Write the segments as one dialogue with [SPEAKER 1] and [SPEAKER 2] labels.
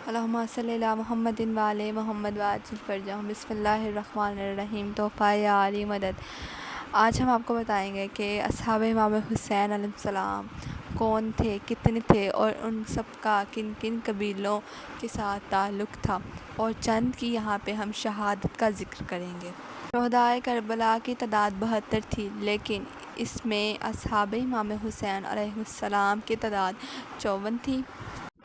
[SPEAKER 1] اللہم صلی علی محمد وعلی محمد وعجل فرجہم بسم اللہ الرحمن الرحیم تحفہ یا علی مدد۔ آج ہم آپ کو بتائیں گے کہ اصحاب امام حسین علیہ السلام کون تھے، کتنے تھے اور ان سب کا کن کن قبیلوں کے ساتھ تعلق تھا، اور چند کی یہاں پہ ہم شہادت کا ذکر کریں گے۔ شہدائے کربلا کی تعداد 72 تھی، لیکن اس میں اصحاب امام حسین علیہ السلام کی تعداد 54 تھی،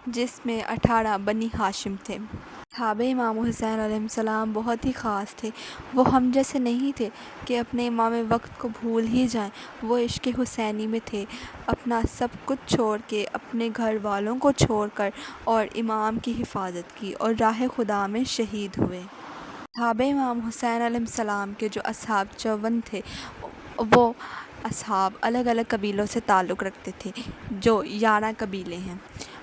[SPEAKER 1] جس میں 18 بنی ہاشم تھے۔ اصحاب امام حسین علیہ السلام بہت ہی خاص تھے۔ وہ ہم جیسے نہیں تھے کہ اپنے امام وقت کو بھول ہی جائیں۔ وہ عشق حسینی میں تھے، اپنا سب کچھ چھوڑ کے، اپنے گھر والوں کو چھوڑ کر اور امام کی حفاظت کی اور راہ خدا میں شہید ہوئے۔ اصحاب امام حسین علیہ السلام کے جو اصحاب 54 تھے، وہ اصحاب الگ الگ قبیلوں سے تعلق رکھتے تھے، جو 11 قبیلے ہیں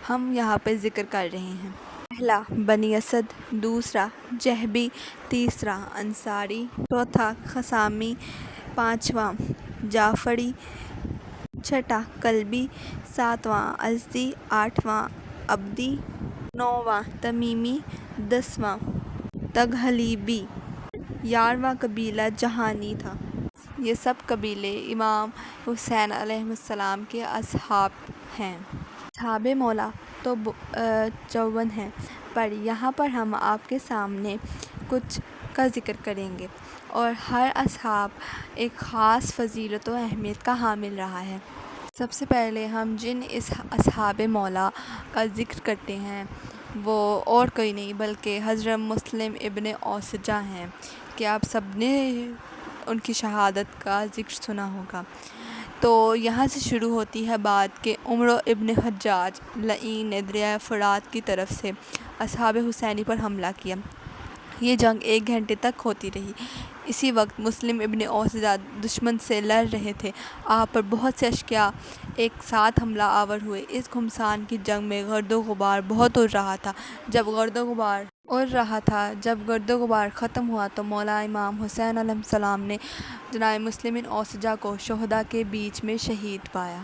[SPEAKER 1] ہم یہاں پہ ذکر کر رہے ہیں۔ پہلا بنی اسد، دوسرا جہبی، تیسرا انصاری، چوتھا خثامی، پانچواں جعفری، چھٹا کلبی، ساتواں ازدی، آٹھواں عبدی، نوواں تمیمی، 10واں تغلبی، 11واں قبیلہ جہانی تھا۔ یہ سب قبیلے امام حسین علیہ السلام کے اصحاب ہیں۔ اصحاب مولا تو 54 ہیں، پر یہاں پر ہم آپ کے سامنے کچھ کا ذکر کریں گے، اور ہر اصحاب ایک خاص فضیلت و اہمیت کا حامل رہا ہے۔ سب سے پہلے ہم جن اصحاب مولا کا ذکر کرتے ہیں وہ اور کوئی نہیں بلکہ حضرت مسلم ابن اوسجہ ہیں، کہ آپ سب نے ان کی شہادت کا ذکر سنا ہوگا۔ تو یہاں سے شروع ہوتی ہے بات کہ عمرو ابن حجاج لعین نے دریائے فرات کی طرف سے اصحاب حسینی پر حملہ کیا۔ یہ جنگ 1 گھنٹے تک ہوتی رہی۔ اسی وقت مسلم ابن اوسجہ دشمن سے لڑ رہے تھے۔ آپ پر بہت سے اشقیاء ایک ساتھ حملہ آور ہوئے۔ اس گھمسان کی جنگ میں گرد و غبار بہت اڑ رہا تھا۔ جب گرد و غبار ختم ہوا تو مولا امام حسین علیہ السلام نے جناب مسلم ابن اوسجہ کو شہداء کے بیچ میں شہید پایا۔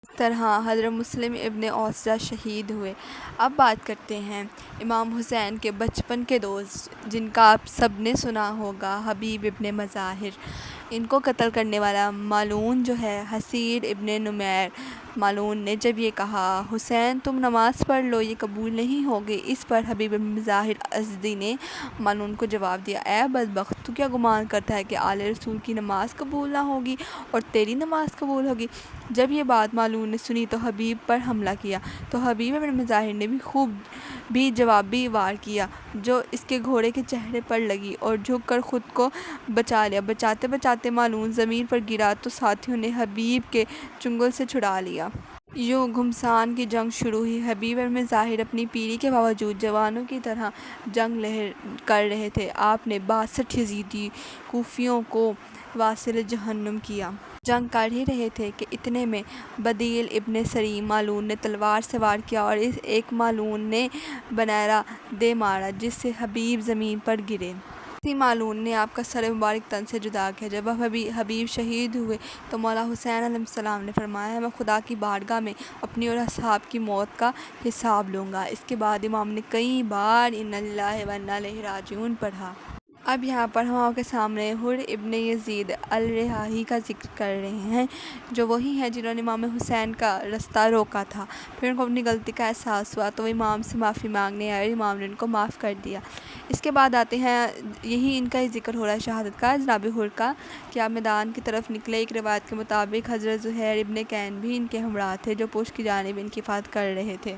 [SPEAKER 1] اس طرح حضرت مسلم ابن اوسجہ شہید ہوئے۔ اب بات کرتے ہیں امام حسین کے بچپن کے دوست، جن کا آپ سب نے سنا ہوگا، حبیب ابن مظاہر۔ ان کو قتل کرنے والا مالون جو ہے، حصیر ابن نمیر، مالون نے جب یہ کہا حسین تم نماز پڑھ لو، یہ قبول نہیں ہوگی، اس پر حبیب ابن مظاہر ازدی نے مالون کو جواب دیا، اے بدبخت، تو کیا گمان کرتا ہے کہ آل رسول کی نماز قبول نہ ہوگی اور تیری نماز قبول ہوگی؟ جب یہ بات مالون نے سنی تو حبیب پر حملہ کیا، تو حبیب ابن مظاہر نے بھی جوابی وار کیا، جو اس کے گھوڑے کے چہرے پر لگی، اور جھک کر خود کو بچا لیا۔ بچاتے بچاتے مالون زمین پر گرا تو ساتھیوں نے حبیب کے چنگل سے چھڑا لیا۔ یوں گھمسان کی جنگ شروع ہوئی۔ حبیب ابن مظاہر اپنی پیری کے باوجود جوانوں کی طرح جنگ کر رہے تھے۔ آپ نے 62 یزیدی کوفیوں کو واصل جہنم کیا۔ جنگ کر ہی رہے تھے کہ اتنے میں بدیل ابن سریم مالون نے تلوار سے وار کیا، اور ایک مالون نے بنیرہ دے مارا، جس سے حبیب زمین پر گرے۔ اسی مالون نے آپ کا سر مبارک تن سے جدا کیا۔ جب حبیب شہید ہوئے تو مولا حسین علیہ السلام نے فرمایا، میں خدا کی بارگاہ میں اپنی اور اصحاب کی موت کا حساب لوں گا۔ اس کے بعد امام نے کئی بار انا للہ و انا الیہ راجعون پڑھا۔ اب یہاں پر ہم آپ کے سامنے حر ابن یزید الرہائی کا ذکر کر رہے ہیں، جو وہی ہیں جنہوں نے امام حسین کا رستہ روکا تھا۔ پھر ان کو اپنی غلطی کا احساس ہوا تو وہ امام سے معافی مانگنے آئے، اور امام نے ان کو معاف کر دیا۔ اس کے بعد آتے ہیں، یہی ان کا ہی ذکر ہو رہا ہے شہادت کا، جناب حر کا، کہ آپ میدان کی طرف نکلے۔ ایک روایت کے مطابق حضرت زہیر ابن کین بھی ان کے ہمراہ تھے، جو پشت کی جانب ان کی حفاظت کر رہے تھے۔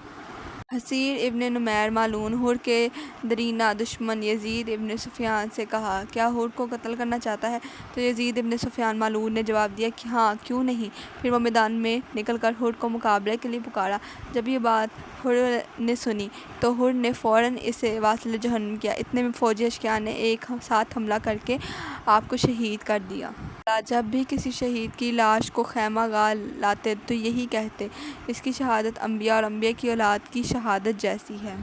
[SPEAKER 1] حصیر ابن نمیر مالون حر کے دیرینہ دشمن یزید ابن سفیان سے کہا، کیا حر کو قتل کرنا چاہتا ہے؟ تو یزید ابن سفیان مالون نے جواب دیا کہ ہاں، کیوں نہیں۔ پھر وہ میدان میں نکل کر حر کو مقابلے کے لیے پکارا۔ جب یہ بات حر نے سنی تو حر نے فوراً اسے واصل جہنم کیا۔ اتنے میں فوجی اشقیاء نے ایک ساتھ حملہ کر کے آپ کو شہید کر دیا۔ جب بھی کسی شہید کی لاش کو خیمہ گاہ لاتے تو یہی کہتے، اس کی شہادت انبیاء اور انبیاء کی اولاد کی شہادت جیسی ہے۔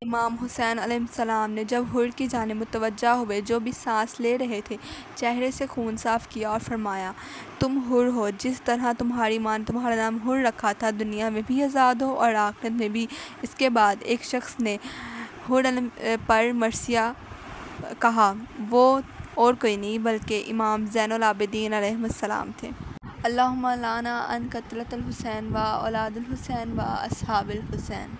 [SPEAKER 1] امام حسین علیہ السلام نے جب حر کی جانب متوجہ ہوئے، جو بھی سانس لے رہے تھے، چہرے سے خون صاف کیا اور فرمایا، تم حر ہو، جس طرح تمہاری ماں نے تمہارا نام حر رکھا تھا، دنیا میں بھی آزاد ہو اور آخرت میں بھی۔ اس کے بعد ایک شخص نے پر مرثیہ کہا، وہ اور کوئی نہیں بلکہ امام زین العابدین علیہ السلام تھے۔ اللہم لعنا ان قتلۃ الحسین و اولاد الحسین و اصحاب الحسین۔